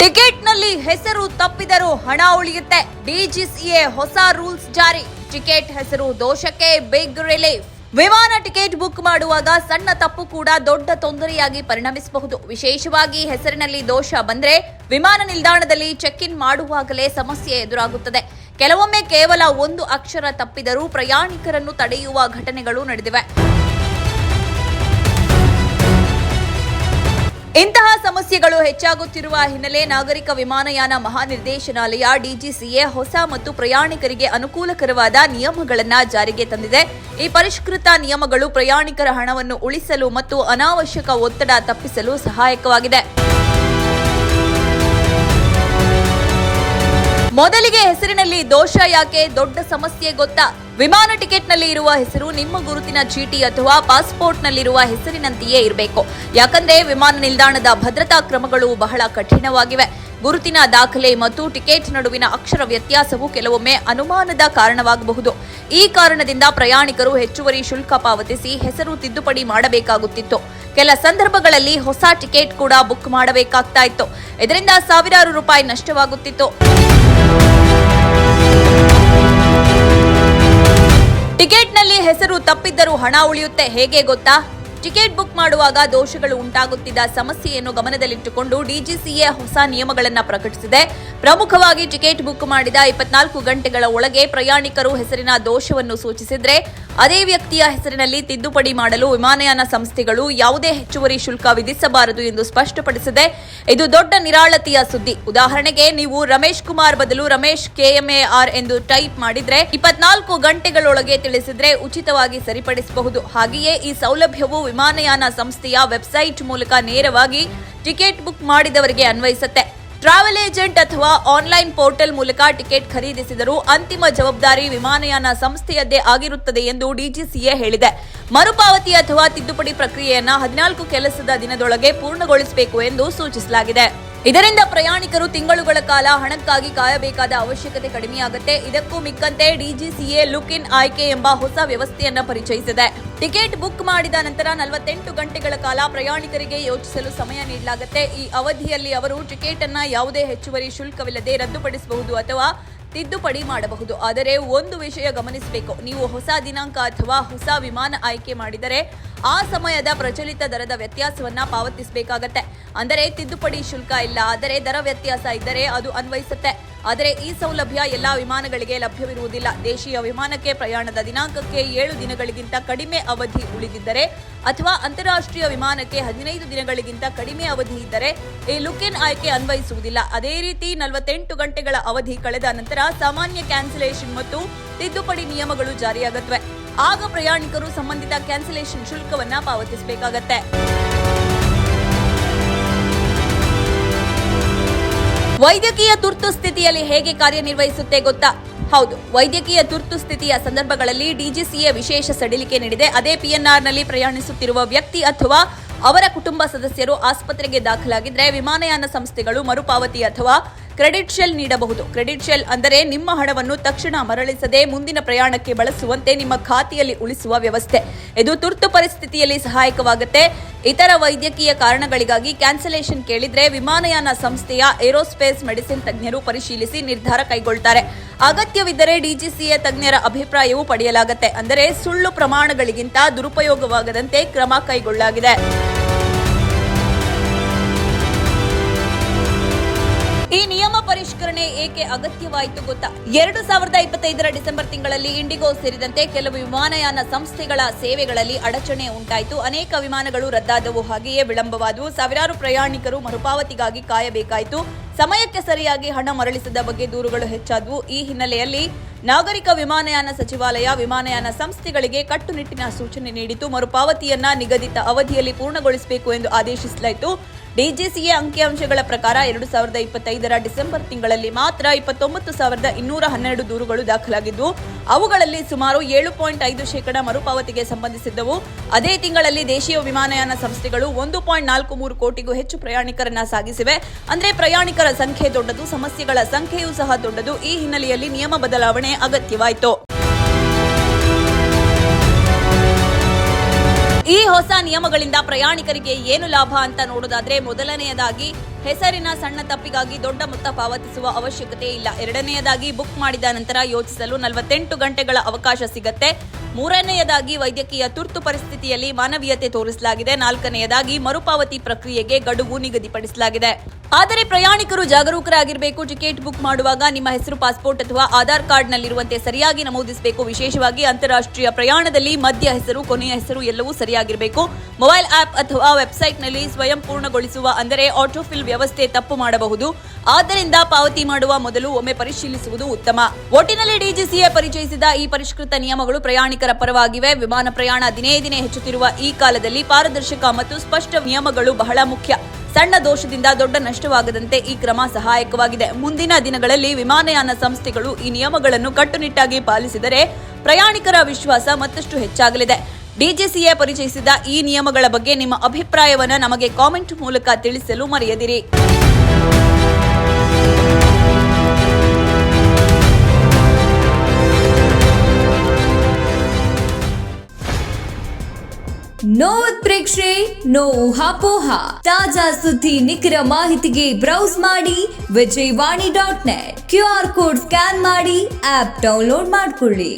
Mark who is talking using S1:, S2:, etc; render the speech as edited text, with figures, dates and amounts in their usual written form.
S1: ಟಿಕೆಟ್ನಲ್ಲಿ ಹೆಸರು ತಪ್ಪಿದರೂ ಹಣ ಉಳಿಯುತ್ತೆ. ಡಿಜಿಸಿಎ ಹೊಸ ರೂಲ್ಸ್ ಜಾರಿ. ಟಿಕೆಟ್ ಹೆಸರು ದೋಷಕ್ಕೆ ಬಿಗ್ ರಿಲೀಫ್. ವಿಮಾನ ಟಿಕೆಟ್ ಬುಕ್ ಮಾಡುವಾಗ ಸಣ್ಣ ತಪ್ಪು ಕೂಡ ದೊಡ್ಡ ತೊಂದರೆಯಾಗಿ ಪರಿಣಮಿಸಬಹುದು. ವಿಶೇಷವಾಗಿ ಹೆಸರಿನಲ್ಲಿ ದೋಷ ಬಂದ್ರೆ ವಿಮಾನ ನಿಲ್ದಾಣದಲ್ಲಿ ಚೆಕ್ ಇನ್ ಮಾಡುವಾಗಲೇ ಸಮಸ್ಯೆ ಎದುರಾಗುತ್ತದೆ. ಕೆಲವೊಮ್ಮೆ ಕೇವಲ ಒಂದು ಅಕ್ಷರ ತಪ್ಪಿದರೂ ಪ್ರಯಾಣಿಕರನ್ನು ತಡೆಯುವ ಘಟನೆಗಳು ನಡೆದಿವೆ. ಇಂತಹ ಸಮಸ್ಯೆಗಳು ಹೆಚ್ಚಾಗುತ್ತಿರುವ ಹಿನ್ನೆಲೆ ನಾಗರಿಕ ವಿಮಾನಯಾನ ಮಹಾನಿರ್ದೇಶನಾಲಯ ಡಿಜಿಸಿಎ ಹೊಸ ಮತ್ತು ಪ್ರಯಾಣಿಕರಿಗೆ ಅನುಕೂಲಕರವಾದ ನಿಯಮಗಳನ್ನು ಜಾರಿಗೆ ತಂದಿದೆ. ಈ ಪರಿಷ್ಕೃತ ನಿಯಮಗಳು ಪ್ರಯಾಣಿಕರ ಹಣವನ್ನು ಉಳಿಸಲು ಮತ್ತು ಅನಾವಶ್ಯಕ ಒತ್ತಡ ತಪ್ಪಿಸಲು ಸಹಾಯಕವಾಗಿದೆ. ಮೊದಲಿಗೆ ಹೆಸರಿನಲ್ಲಿ ದೋಷ ಯಾಕೆ ದೊಡ್ಡ ಸಮಸ್ಯೆ ಗೊತ್ತಾ? ವಿಮಾನ ಟಿಕೆಟ್ನಲ್ಲಿ ಇರುವ ಹೆಸರು ನಿಮ್ಮ ಗುರುತಿನ ಚೀಟಿ ಅಥವಾ ಪಾಸ್ಪೋರ್ಟ್ನಲ್ಲಿರುವ ಹೆಸರಿನಂತೆಯೇ ಇರಬೇಕು. ಯಾಕಂದ್ರೆ ವಿಮಾನ ನಿಲ್ದಾಣದ ಭದ್ರತಾ ಕ್ರಮಗಳು ಬಹಳ ಕಠಿಣವಾಗಿವೆ. ಗುರುತಿನ ದಾಖಲೆ ಮತ್ತು ಟಿಕೆಟ್ ನಡುವಿನ ಅಕ್ಷರ ವ್ಯತ್ಯಾಸವು ಕೆಲವೊಮ್ಮೆ ಅನುಮಾನದ ಕಾರಣವಾಗಬಹುದು. ಈ ಕಾರಣದಿಂದ ಪ್ರಯಾಣಿಕರು ಹೆಚ್ಚುವರಿ ಶುಲ್ಕ ಪಾವತಿಸಿ ಹೆಸರು ತಿದ್ದುಪಡಿ ಮಾಡಬೇಕಾಗುತ್ತಿತ್ತು. ಕೆಲ ಸಂದರ್ಭಗಳಲ್ಲಿ ಹೊಸ ಟಿಕೆಟ್ ಕೂಡ ಬುಕ್ ಮಾಡಬೇಕಾಗ್ತಾ ಇತ್ತು. ಇದರಿಂದ ಸಾವಿರಾರು ರೂಪಾಯಿ ನಷ್ಟವಾಗುತ್ತಿತ್ತು. ಟಿಕೆಟ್ನಲ್ಲಿ ಹೆಸರು ತಪ್ಪಿದ್ದರೂ ಹಣ ಉಳಿಯುತ್ತೆ. ಹೇಗೆ ಗೊತ್ತಾ? ಟಿಕೆಟ್ ಬುಕ್ ಮಾಡುವಾಗ ದೋಷಗಳು ಉಂಟಾಗುತ್ತಿದ್ದ ಸಮಸ್ಯೆಯನ್ನು ಗಮನದಲ್ಲಿಟ್ಟುಕೊಂಡು ಡಿಜಿಸಿಎ ಹೊಸ ನಿಯಮಗಳನ್ನು ಪ್ರಕಟಿಸಿದೆ. ಪ್ರಮುಖವಾಗಿ ಟಿಕೆಟ್ ಬುಕ್ ಮಾಡಿದ 24 ಗಂಟೆಗಳ ಒಳಗೆ ಪ್ರಯಾಣಿಕರು ಹೆಸರಿನ ದೋಷವನ್ನು ಸೂಚಿಸಿದ್ರೆ ಅದೇ ವ್ಯಕ್ತಿಯ ಹೆಸರಿನಲ್ಲಿ ತಿದ್ದುಪಡಿ ಮಾಡಲು ವಿಮಾನಯಾನ ಸಂಸ್ಥೆಗಳು ಯಾವುದೇ ಹೆಚ್ಚುವರಿ ಶುಲ್ಕ ವಿಧಿಸಬಾರದು ಎಂದು ಸ್ಪಷ್ಟಪಡಿಸಿದೆ. ಇದು ದೊಡ್ಡ ನಿರಾಳತೆಯ ಸುದ್ದಿ. ಉದಾಹರಣೆಗೆ, ನೀವು ರಮೇಶ್ ಕುಮಾರ್ ಬದಲು ರಮೇಶ್ KMAR ಎಂದು ಟೈಪ್ ಮಾಡಿದ್ರೆ 24 ಗಂಟೆಗಳೊಳಗೆ ತಿಳಿಸಿದ್ರೆ ಉಚಿತವಾಗಿ ಸರಿಪಡಿಸಬಹುದು. ಹಾಗೆಯೇ ಈ ಸೌಲಭ್ಯವು ವಿಮಾನಯಾನ ಸಂಸ್ಥೆಯ ವೆಬ್ಸೈಟ್ ಮೂಲಕ ನೇರವಾಗಿ ಟಿಕೆಟ್ ಬುಕ್ ಮಾಡಿದವರಿಗೆ ಅನ್ವಯಿಸುತ್ತೆ. ಟ್ರಾವೆಲ್ ಏಜೆಂಟ್ ಅಥವಾ ಆನ್ಲೈನ್ ಪೋರ್ಟಲ್ ಮೂಲಕ ಟಿಕೆಟ್ ಖರೀದಿಸಿದರೂ ಅಂತಿಮ ಜವಾಬ್ದಾರಿ ವಿಮಾನಯಾನ ಸಂಸ್ಥೆಯದ್ದೇ ಆಗಿರುತ್ತದೆ ಎಂದು ಡಿಜಿಸಿಎ ಹೇಳಿದೆ. ಮರುಪಾವತಿ ಅಥವಾ ತಿದ್ದುಪಡಿ ಪ್ರಕ್ರಿಯೆಯನ್ನು 14 ಕೆಲಸದ ದಿನದೊಳಗೆ ಪೂರ್ಣಗೊಳಿಸಬೇಕು ಎಂದು ಸೂಚಿಸಲಾಗಿದೆ. ಇದರಿಂದ ಪ್ರಯಾಣಿಕರು ತಿಂಗಳುಗಳ ಕಾಲ ಹಣಕ್ಕಾಗಿ ಕಾಯಬೇಕಾದ ಅವಶ್ಯಕತೆ ಕಡಿಮೆಯಾಗುತ್ತೆ. ಇದಕ್ಕೂ ಮಿಕ್ಕಂತೆ ಡಿಜಿಸಿಎ ಲುಕ್ ಇನ್ ಆಯ್ಕೆ ಎಂಬ ಹೊಸ ವ್ಯವಸ್ಥೆಯನ್ನು ಪರಿಚಯಿಸಿದೆ. ಟಿಕೆಟ್ ಬುಕ್ ಮಾಡಿದ ನಂತರ 48 ಗಂಟೆಗಳ ಕಾಲ ಪ್ರಯಾಣಿಕರಿಗೆ ಯೋಚಿಸಲು ಸಮಯ ನೀಡಲಾಗುತ್ತೆ. ಈ ಅವಧಿಯಲ್ಲಿ ಅವರು ಟಿಕೆಟ್ ಅನ್ನು ಯಾವುದೇ ಹೆಚ್ಚುವರಿ ಶುಲ್ಕವಿಲ್ಲದೆ ರದ್ದುಪಡಿಸಬಹುದು ಅಥವಾ ತಿದ್ದುಪಡಿ ಮಾಡಬಹುದು. ಆದರೆ ಒಂದು ವಿಷಯ ಗಮನಿಸಬೇಕು, ನೀವು ಹೊಸ ದಿನಾಂಕ ಅಥವಾ ಹೊಸ ವಿಮಾನ ಆಯ್ಕೆ ಮಾಡಿದರೆ ಆ ಸಮಯದ ಪ್ರಚಲಿತ ದರದ ವ್ಯತ್ಯಾಸವನ್ನ ಪಾವತಿಸಬೇಕಾಗತ್ತೆ. ಅಂದರೆ ತಿದ್ದುಪಡಿ ಶುಲ್ಕ ಇಲ್ಲ, ಆದರೆ ದರ ವ್ಯತ್ಯಾಸ ಇದ್ದರೆ ಅದು ಅನ್ವಯಿಸುತ್ತೆ. ಆದರೆ ಈ ಸೌಲಭ್ಯ ಎಲ್ಲಾ ವಿಮಾನಗಳಿಗೆ ಲಭ್ಯವಿರುವುದಿಲ್ಲ. ದೇಶೀಯ ವಿಮಾನಕ್ಕೆ ಪ್ರಯಾಣದ ದಿನಾಂಕಕ್ಕೆ 7 ದಿನಗಳಿಗಿಂತ ಕಡಿಮೆ ಅವಧಿ ಉಳಿದಿದ್ದರೆ ಅಥವಾ ಅಂತಾರಾಷ್ಟ್ರೀಯ ವಿಮಾನಕ್ಕೆ 15 ದಿನಗಳಿಗಿಂತ ಕಡಿಮೆ ಅವಧಿ ಇದ್ದರೆ ಈ ಲುಕ್ ಇನ್ ಆಯ್ಕೆ ಅನ್ವಯಿಸುವುದಿಲ್ಲ. ಅದೇ ರೀತಿ 48 ಗಂಟೆಗಳ ಅವಧಿ ಕಳೆದ ನಂತರ ಸಾಮಾನ್ಯ ಕ್ಯಾನ್ಸಲೇಷನ್ ಮತ್ತು ತಿದ್ದುಪಡಿ ನಿಯಮಗಳು ಜಾರಿಯಾಗುತ್ತವೆ. ಆಗ ಪ್ರಯಾಣಿಕರು ಸಂಬಂಧಿತ ಕ್ಯಾನ್ಸಲೇಷನ್ ಶುಲ್ಕವನ್ನ ಪಾವತಿಸಬೇಕಾಗತ್ತೆ. ವೈದ್ಯಕೀಯ ತುರ್ತು ಸ್ಥಿತಿಯಲ್ಲಿ ಹೇಗೆ ಕಾರ್ಯನಿರ್ವಹಿಸುತ್ತೆ ಗೊತ್ತಾ? ಹೌದು, ವೈದ್ಯಕೀಯ ತುರ್ತು ಸ್ಥಿತಿಯ ಸಂದರ್ಭಗಳಲ್ಲಿ ಡಿಜಿಸಿಎ ವಿಶೇಷ ಸಡಿಲಿಕೆ ನೀಡಿದೆ. ಅದೇ PNRನಲ್ಲಿ ಪ್ರಯಾಣಿಸುತ್ತಿರುವ ವ್ಯಕ್ತಿ ಅಥವಾ ಅವರ ಕುಟುಂಬ ಸದಸ್ಯರು ಆಸ್ಪತ್ರೆಗೆ ದಾಖಲಾಗಿದ್ರೆ ವಿಮಾನಯಾನ ಸಂಸ್ಥೆಗಳು ಮರುಪಾವತಿ ಅಥವಾ ಕ್ರೆಡಿಟ್ ಶೆಲ್ ನೀಡಬಹುದು. ಕ್ರೆಡಿಟ್ ಶೆಲ್ ಅಂದರೆ ನಿಮ್ಮ ಹಣವನ್ನು ತಕ್ಷಣ ಮರಳಿಸದೆ ಮುಂದಿನ ಪ್ರಯಾಣಕ್ಕೆ ಬಳಸುವಂತೆ ನಿಮ್ಮ ಖಾತೆಯಲ್ಲಿ ಉಳಿಸುವ ವ್ಯವಸ್ಥೆ. ಇದು ತುರ್ತು ಪರಿಸ್ಥಿತಿಯಲ್ಲಿ ಸಹಾಯಕವಾಗುತ್ತೆ. ಇತರ ವೈದ್ಯಕೀಯ ಕಾರಣಗಳಿಗಾಗಿ ಕ್ಯಾನ್ಸಲೇಷನ್ ಕೇಳಿದ್ರೆ ವಿಮಾನಯಾನ ಸಂಸ್ಥೆಯ ಏರೋಸ್ಪೇಸ್ ಮೆಡಿಸಿನ್ ತಜ್ಞರು ಪರಿಶೀಲಿಸಿ ನಿರ್ಧಾರ ಕೈಗೊಳ್ಳುತ್ತಾರೆ. ಅಗತ್ಯವಿದ್ದರೆ ಡಿಜಿಸಿಎ ತಜ್ಞರ ಅಭಿಪ್ರಾಯವೂ ಪಡೆಯಲಾಗುತ್ತೆ. ಅಂದರೆ ಸುಳ್ಳು ಪ್ರಮಾಣಗಳಿಗಿಂತ ದುರುಪಯೋಗವಾಗದಂತೆ ಕ್ರಮ ಕೈಗೊಳ್ಳಲಾಗಿದೆ. ಈ ನಿಯಮ ಪರಿಷ್ಕರಣೆ ಏಕೆ ಅಗತ್ಯವಾಯಿತು ಗೊತ್ತಾ? 2025ರ ಡಿಸೆಂಬರ್ ತಿಂಗಳಲ್ಲಿ ಇಂಡಿಗೋ ಸೇರಿದಂತೆ ಕೆಲವು ವಿಮಾನಯಾನ ಸಂಸ್ಥೆಗಳ ಸೇವೆಗಳಲ್ಲಿ ಅಡಚಣೆ ಉಂಟಾಯಿತು. ಅನೇಕ ವಿಮಾನಗಳು ರದ್ದಾದವು, ಹಾಗೆಯೇ ವಿಳಂಬವಾದವು. ಸಾವಿರಾರು ಪ್ರಯಾಣಿಕರು ಮರುಪಾವತಿಗಾಗಿ ಕಾಯಬೇಕಾಯಿತು. ಸಮಯಕ್ಕೆ ಸರಿಯಾಗಿ ಹಣ ಮರಳಿಸದ ಬಗ್ಗೆ ದೂರುಗಳು ಹೆಚ್ಚಾದವು. ಈ ಹಿನ್ನೆಲೆಯಲ್ಲಿ ನಾಗರಿಕ ವಿಮಾನಯಾನ ಸಚಿವಾಲಯ ವಿಮಾನಯಾನ ಸಂಸ್ಥೆಗಳಿಗೆ ಕಟ್ಟುನಿಟ್ಟಿನ ಸೂಚನೆ ನೀಡಿತು. ಮರುಪಾವತಿಯನ್ನ ನಿಗದಿತ ಅವಧಿಯಲ್ಲಿ ಪೂರ್ಣಗೊಳಿಸಬೇಕು ಎಂದು ಆದೇಶಿಸಲಾಯಿತು. ಡಿಜಿಸಿಎ ಅಂಕಿಅಂಶಗಳ ಪ್ರಕಾರ 2025ರ ಡಿಸೆಂಬರ್ ತಿಂಗಳಲ್ಲಿ ಮಾತ್ರ 29,212 ದೂರುಗಳು ದಾಖಲಾಗಿದ್ದು, ಅವುಗಳಲ್ಲಿ ಸುಮಾರು 7.5% ಮರುಪಾವತಿಗೆ ಸಂಬಂಧಿಸಿದ್ದವು. ಅದೇ ತಿಂಗಳಲ್ಲಿ ದೇಶೀಯ ವಿಮಾನಯಾನ ಸಂಸ್ಥೆಗಳು 1.43 ಕೋಟಿಗೂ ಹೆಚ್ಚು ಪ್ರಯಾಣಿಕರನ್ನ ಸಾಗಿಸಿವೆ. ಅಂದ್ರೆ ಪ್ರಯಾಣಿಕರ ಸಂಖ್ಯೆ ದೊಡ್ಡದು, ಸಮಸ್ಯೆಗಳ ಸಂಖ್ಯೆಯೂ ಸಹ ದೊಡ್ಡದು. ಈ ಹಿನ್ನೆಲೆಯಲ್ಲಿ ನಿಯಮ ಬದಲಾವಣೆ ಅಗತ್ಯವಾಯಿತು. ಈ ಹೊಸ ನಿಯಮಗಳಿಂದ ಪ್ರಯಾಣಿಕರಿಗೆ ಏನು ಲಾಭ ಅಂತ ನೋಡೋದಾದ್ರೆ, ಮೊದಲನೆಯದಾಗಿ ಹೆಸರಿನ ಸಣ್ಣ ತಪ್ಪಿಗಾಗಿ ದೊಡ್ಡ ಮೊತ್ತ ಪಾವತಿಸುವ ಅವಶ್ಯಕತೆ ಇಲ್ಲ. ಎರಡನೆಯದಾಗಿ ಬುಕ್ ಮಾಡಿದ ನಂತರ ಯೋಚಿಸಲು 48 ಗಂಟೆಗಳ ಅವಕಾಶ ಸಿಗತ್ತೆ. ಮೂರನೆಯದಾಗಿ ವೈದ್ಯಕೀಯ ತುರ್ತು ಪರಿಸ್ಥಿತಿಯಲ್ಲಿ ಮಾನವೀಯತೆ ತೋರಿಸಲಾಗಿದೆ. ನಾಲ್ಕನೆಯದಾಗಿ ಮರುಪಾವತಿ ಪ್ರಕ್ರಿಯೆಗೆ ಗಡುವು ನಿಗದಿಪಡಿಸಲಾಗಿದೆ. ಆದರೆ ಪ್ರಯಾಣಿಕರು ಜಾಗರೂಕರಾಗಿರಬೇಕು. ಟಿಕೆಟ್ ಬುಕ್ ಮಾಡುವಾಗ ನಿಮ್ಮ ಹೆಸರು, ಪಾಸ್ಪೋರ್ಟ್ ಅಥವಾ ಆಧಾರ್ ಕಾರ್ಡ್ನಲ್ಲಿರುವಂತೆ ಸರಿಯಾಗಿ ನಮೂದಿಸಬೇಕು. ವಿಶೇಷವಾಗಿ ಅಂತಾರಾಷ್ಟ್ರೀಯ ಪ್ರಯಾಣದಲ್ಲಿ ಮಧ್ಯ ಹೆಸರು, ಕೊನೆಯ ಹೆಸರು ಎಲ್ಲವೂ ಸರಿಯಾಗಿರಬೇಕು. ಮೊಬೈಲ್ ಆಪ್ ಅಥವಾ ವೆಬ್ಸೈಟ್ನಲ್ಲಿ ಸ್ವಯಂ ಪೂರ್ಣಗೊಳಿಸುವ ಅಂದರೆ ಆಟೋಫಿಲ್ ವ್ಯವಸ್ಥೆ ತಪ್ಪು ಮಾಡಬಹುದು. ಆದ್ದರಿಂದ ಪಾವತಿ ಮಾಡುವ ಮೊದಲು ಒಮ್ಮೆ ಪರಿಶೀಲಿಸುವುದು ಉತ್ತಮ. ಒಟ್ಟಿನಲ್ಲಿ ಡಿಜಿಸಿಎ ಪರಿಚಯಿಸಿದ ಈ ಪರಿಷ್ಕೃತ ನಿಯಮಗಳು ಪ್ರಯಾಣಿಕರ ಪರವಾಗಿವೆ. ವಿಮಾನ ಪ್ರಯಾಣ ದಿನೇ ದಿನೇ ಹೆಚ್ಚುತ್ತಿರುವ ಈ ಕಾಲದಲ್ಲಿ ಪಾರದರ್ಶಕ ಮತ್ತು ಸ್ಪಷ್ಟ ನಿಯಮಗಳು ಬಹಳ ಮುಖ್ಯ. ಸಣ್ಣ ದೋಷದಿಂದ ದೊಡ್ಡ ನಷ್ಟವಾಗದಂತೆ ಈ ಕ್ರಮ ಸಹಾಯಕವಾಗಿದೆ. ಮುಂದಿನ ದಿನಗಳಲ್ಲಿ ವಿಮಾನಯಾನ ಸಂಸ್ಥೆಗಳು ಈ ನಿಯಮಗಳನ್ನು ಕಟ್ಟುನಿಟ್ಟಾಗಿ ಪಾಲಿಸಿದರೆ ಪ್ರಯಾಣಿಕರ ವಿಶ್ವಾಸ ಮತ್ತಷ್ಟು ಹೆಚ್ಚಾಗಲಿದೆ. ಡಿಜಿಸಿಎ ಪರಿಚಯಿಸಿದ ಈ ನಿಯಮಗಳ ಬಗ್ಗೆ ನಿಮ್ಮ ಅಭಿಪ್ರಾಯವನ್ನು ನಮಗೆ ಕಾಮೆಂಟ್ ಮೂಲಕ ತಿಳಿಸಲು ಮರೆಯದಿರಿ.
S2: ನೋ ಉತ್ಪ್ರೇಕ್ಷೆ, ನೋ ಊಹಾಪೋಹ. ತಾಜಾ ಸುದ್ದಿ, ನಿಖರ ಮಾಹಿತಿಗೆ ಬ್ರೌಸ್ ಮಾಡಿ ವಿಜಯವಾಣಿ.net. QR ಕೋಡ್ ಸ್ಕ್ಯಾನ್ ಮಾಡಿ ಆಪ್ ಡೌನ್ಲೋಡ್ ಮಾಡಿಕೊಳ್ಳಿ.